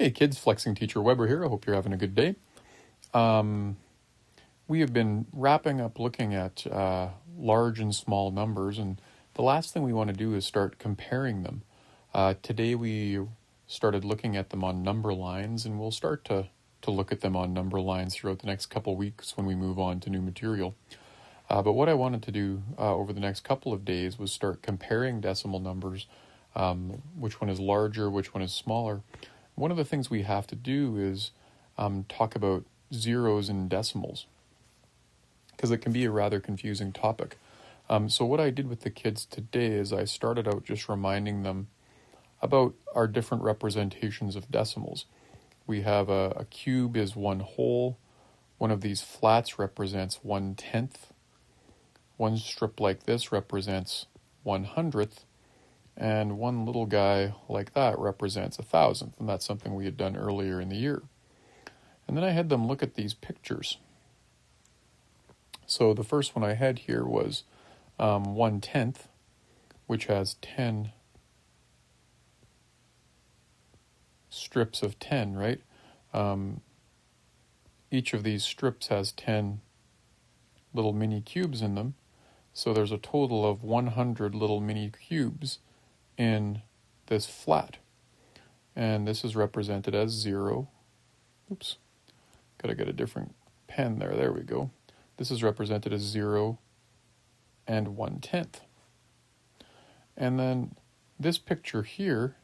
Hey kids, Flexing Teacher Weber here. I hope you're having a good day. We have been wrapping up looking at large and small numbers, and the last thing we want to do is start comparing them. Today we started looking at them on number lines, and we'll start to look at them on number lines throughout the next couple weeks when we move on to new material. But what I wanted to do over the next couple of days was start comparing decimal numbers, which one is larger, which one is smaller. One of the things we have to do is talk about zeros and decimals, because it can be a rather confusing topic. So what I did with the kids today is I started out just reminding them about our different representations of decimals. We have a cube is one whole. One of these flats represents 1/10. One strip like this represents 1/100th. And one little guy like that represents 1,000th, and that's something we had done earlier in the year. And then I had them look at these pictures. So the first one I had here was 1/10, which has 10 strips of 10, right? Each of these strips has 10 little mini cubes in them, so there's a total of 100 little mini cubes in this flat, and this is represented as 0. Oops, gotta get a different pen there. There we go. This is represented as 0 and 1/10. And then this picture here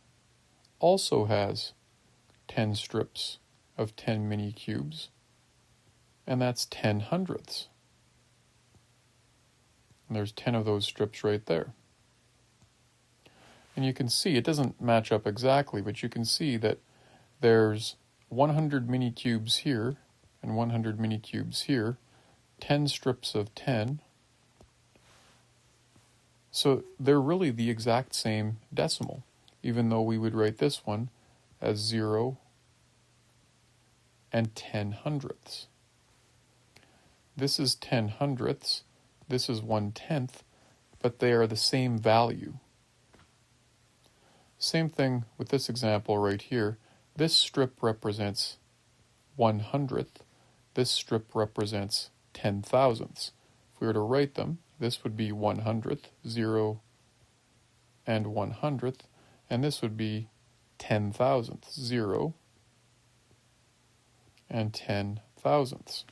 also has 10 strips of 10 mini cubes, and that's 10/100ths. And there's 10 of those strips right there. And you can see, it doesn't match up exactly, but you can see that there's 100 mini cubes here and 100 mini cubes here, 10 strips of 10. So they're really the exact same decimal, even though we would write this one as 0 and 10/100ths. This is 10/100ths, this is 1/10th, but they are the same value. Same thing with this example right here. This strip represents 1/100th. This strip represents 10,000ths. If we were to write them, this would be 100th, 0 and 100th, and this would be 10,000ths, 0 and 10,000ths.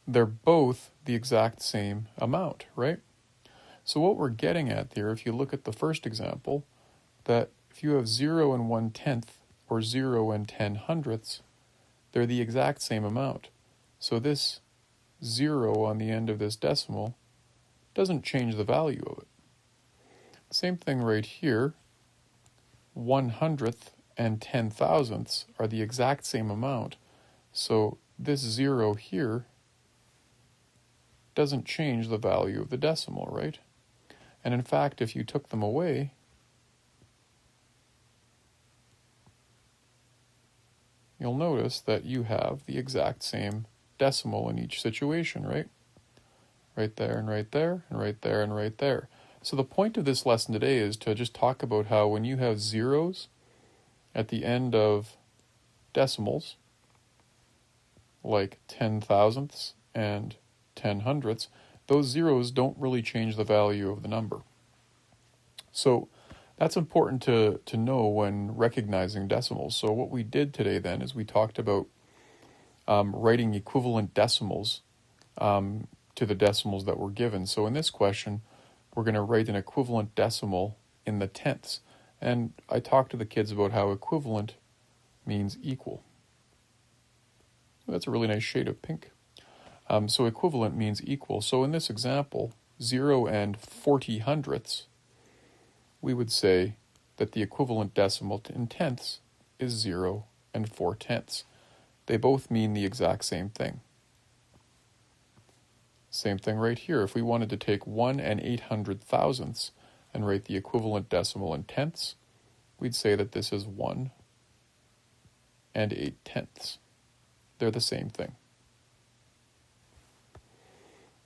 They're both the exact same amount, right? So what we're getting at here, if you look at the first example, that if you have 0 and 1/10th or 0 and 10/100ths, they're the exact same amount. So this 0 on the end of this decimal doesn't change the value of it. Same thing right here. 1/100th and 10,000ths are the exact same amount. So this 0 here doesn't change the value of the decimal, right? And in fact, if you took them away, you'll notice that you have the exact same decimal in each situation, right? Right there and right there and right there and right there. So the point of this lesson today is to just talk about how when you have zeros at the end of decimals, like 10,000ths and 10/100ths, those zeros don't really change the value of the number. So that's important to know when recognizing decimals. So what we did today then is we talked about writing equivalent decimals to the decimals that were given. So in this question, we're going to write an equivalent decimal in the tenths. And I talked to the kids about how equivalent means equal. That's a really nice shade of pink. So equivalent means equal. So in this example, 0 and 40/100ths, we would say that the equivalent decimal in tenths is 0 and 4/10ths. They both mean the exact same thing. Same thing right here. If we wanted to take 1 and 800,000ths and write the equivalent decimal in tenths, we'd say that this is 1 and 8/10ths. They're the same thing.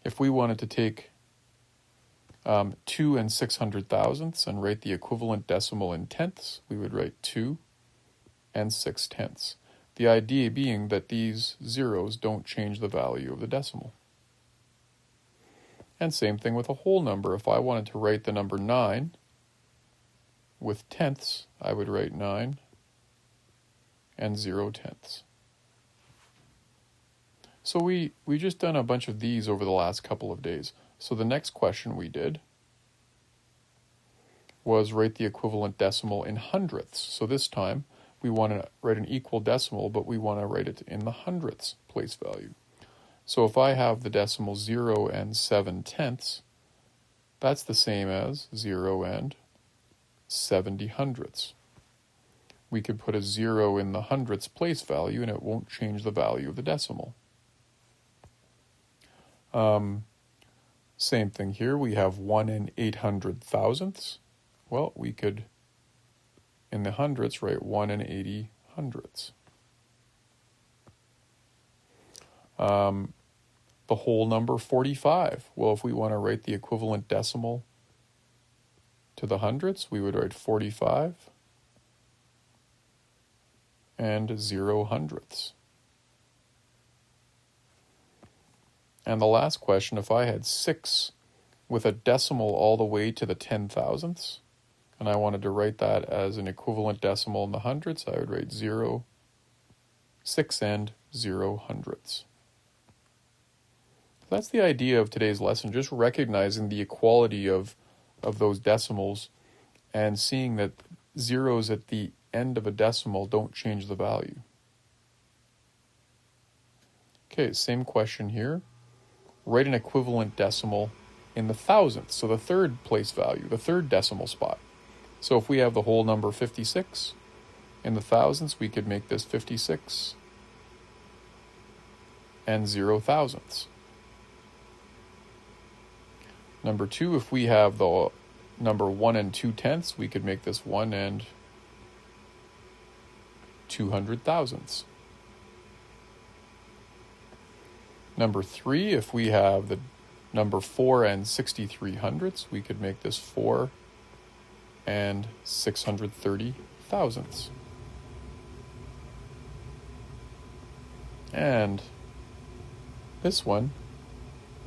If we wanted to take 2 and 600 thousandths and write the equivalent decimal in tenths, we would write 2 and 6 tenths. The idea being that these zeros don't change the value of the decimal. And same thing with a whole number. If I wanted to write the number 9 with tenths, I would write 9 and 0 tenths. So we just done a bunch of these over the last couple of days. So the next question we did was write the equivalent decimal in hundredths. So this time we want to write an equal decimal, but we want to write it in the hundredths place value. So if I have the decimal 0 and 7 tenths, that's the same as 0 and 70 hundredths. We could put a 0 in the hundredths place value and it won't change the value of the decimal. Same thing here, we have 1 and 800 thousandths. Well, we could, in the hundredths, write 1 and 80 hundredths. The whole number 45. Well, if we want to write the equivalent decimal to the hundredths, we would write 45 and 0 hundredths. And the last question, if I had 6 with a decimal all the way to the 10 thousandths, and I wanted to write that as an equivalent decimal in the hundredths, I would write 0, 6 and 0 hundredths. That's the idea of today's lesson, just recognizing the equality of those decimals and seeing that zeros at the end of a decimal don't change the value. Okay, same question here. Write an equivalent decimal in the thousandths, so the third place value, the third decimal spot. So if we have the whole number 56 in the thousandths, we could make this 56 and 0 thousandths. Number 2, if we have the number 1 and 2 tenths, we could make this 1 and 200 thousandths. Number 3, if we have the number 4 and 63 hundredths, we could make this 4 and 630 thousandths. And this one,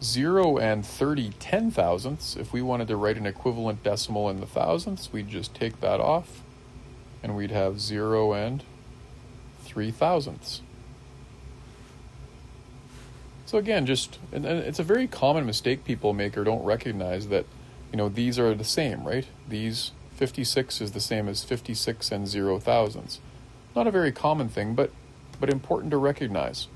0 and 30 10 thousandths, if we wanted to write an equivalent decimal in the thousandths, we'd just take that off and we'd have 0 and 3 thousandths. So again, and it's a very common mistake people make or don't recognize that, these are the same, right? These 56 is the same as 56 and 0 thousandths. Not a very common thing, but important to recognize.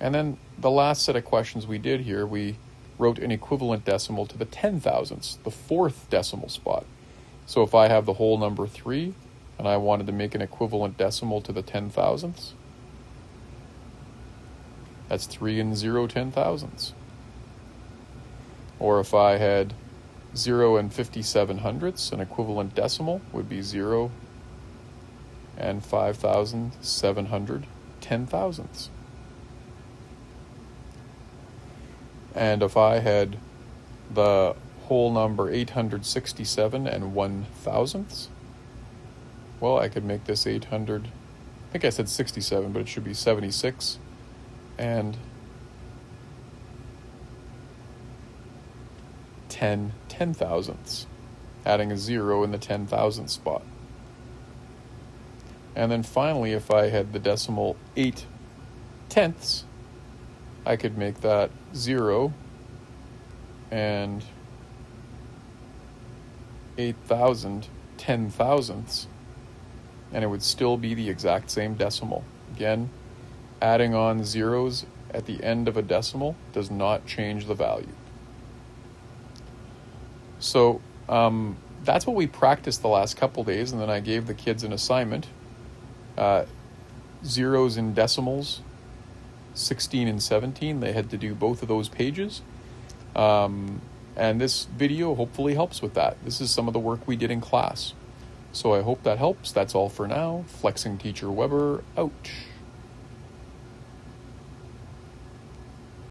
And then the last set of questions we did here, we wrote an equivalent decimal to the 10 thousandths, the fourth decimal spot. So if I have the whole number 3 and I wanted to make an equivalent decimal to the 10 thousandths, that's 3 and 0 10 thousandths. Or if I had 0 and 57 hundredths, an equivalent decimal would be 0 and 5,710 thousandths. And if I had the whole number 867 and 1 thousandths, well, I could make this 800, I think I said 67, but it should be 76 and 10 thousandths, adding a 0 in the 10 thousandth spot. And then finally, if I had the decimal 8 tenths, I could make that 0 and 8,000 10 thousandths, and it would still be the exact same decimal. Again, adding on zeros at the end of a decimal does not change the value. So that's what we practiced the last couple days, and then I gave the kids an assignment. Zeros in decimals, 16 and 17, they had to do both of those pages. And this video hopefully helps with that. This is some of the work we did in class. So I hope that helps. That's all for now. Flexing Teacher Weber, out.